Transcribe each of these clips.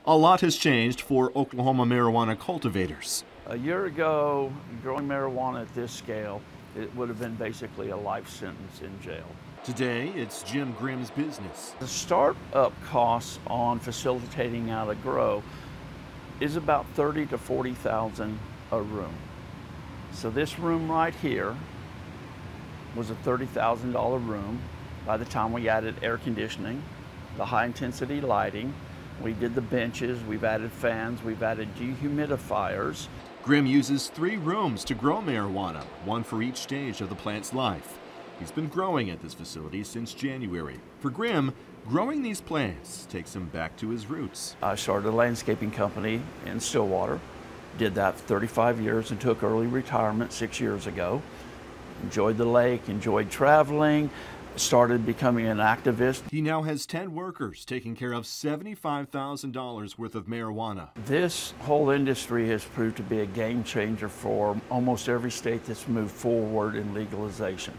A lot has changed for Oklahoma marijuana cultivators. A year ago, growing marijuana at this scale, it would have been basically a life sentence in jail. Today, it's Jim Grimm's business. The startup costs on facilitating out a grow is about $30,000 to $40,000 a room. So this room right here was a $30,000 room. By the time we added air conditioning, the high intensity lighting, we did the benches, we've added fans, we've added dehumidifiers. Grimm uses 3 rooms to grow marijuana, one for each stage of the plant's life. He's been growing at this facility since January. For Grimm, growing these plants takes him back to his roots. I started a landscaping company in Stillwater, did that for 35 years and took early retirement 6 years ago. Enjoyed the lake, enjoyed traveling, started becoming an activist. He now has 10 workers taking care of $75,000 worth of marijuana. This whole industry has proved to be a game changer for almost every state that's moved forward in legalization.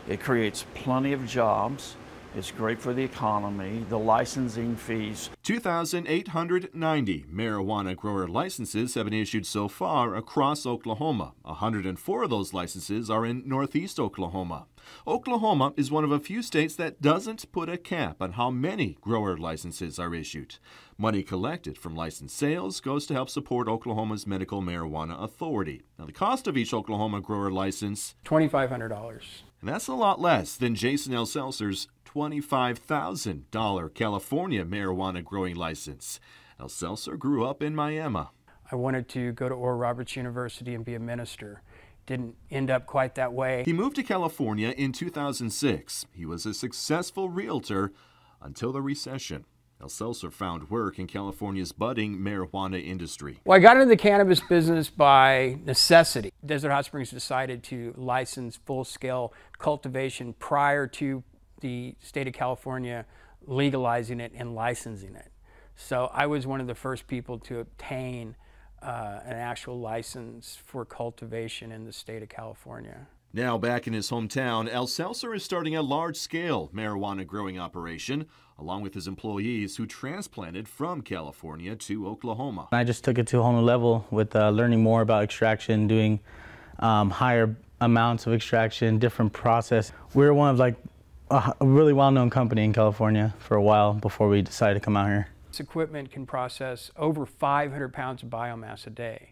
It creates plenty of jobs. It's great for the economy, the licensing fees. 2,890 marijuana grower licenses have been issued so far across Oklahoma. 104 of those licenses are in northeast Oklahoma. Oklahoma is one of a few states that doesn't put a cap on how many grower licenses are issued. Money collected from licensed sales goes to help support Oklahoma's Medical Marijuana Authority. Now, the cost of each Oklahoma grower license, $2,500. and that's a lot less than Jason L. Seltzer's $25,000 California marijuana growing license. El Seltzer grew up in Miami. I wanted to go to Oral Roberts University and be a minister. Didn't end up quite that way. He moved to California in 2006. He was a successful realtor until the recession. El Seltzer found work in California's budding marijuana industry. Well, I got into the cannabis business by necessity. Desert Hot Springs decided to license full-scale cultivation prior to the state of California legalizing it and licensing it. So I was one of the first people to obtain an actual license for cultivation in the state of California. Now back in his hometown, El Seltzer is starting a large-scale marijuana growing operation, along with his employees who transplanted from California to Oklahoma. I just took it to a whole new level with learning more about extraction, doing higher amounts of extraction, different process. We were one of a really well-known company in California for a while before we decided to come out here. This equipment can process over 500 pounds of biomass a day.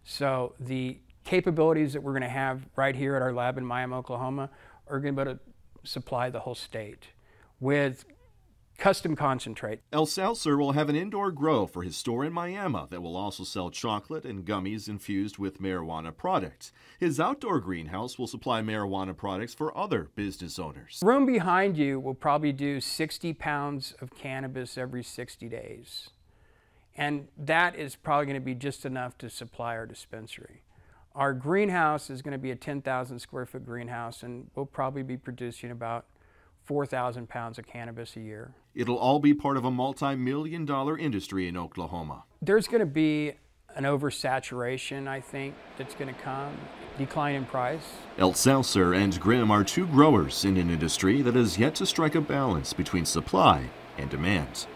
So the capabilities that we're going to have right here at our lab in Miami, Oklahoma are going to be able to supply the whole state with custom concentrate. El Seltzer will have an indoor grow for his store in Miami that will also sell chocolate and gummies infused with marijuana products. His outdoor greenhouse will supply marijuana products for other business owners. The room behind you will probably do 60 pounds of cannabis every 60 days. And that is probably going to be just enough to supply our dispensary. Our greenhouse is going to be a 10,000 square foot greenhouse, and we'll probably be producing about 4,000 pounds of cannabis a year. It'll all be part of a multi-million-dollar industry in Oklahoma. There's going to be an oversaturation, I think, that's going to come, decline in price. El Seltzer and Grimm are 2 growers in an industry that has yet to strike a balance between supply and demand.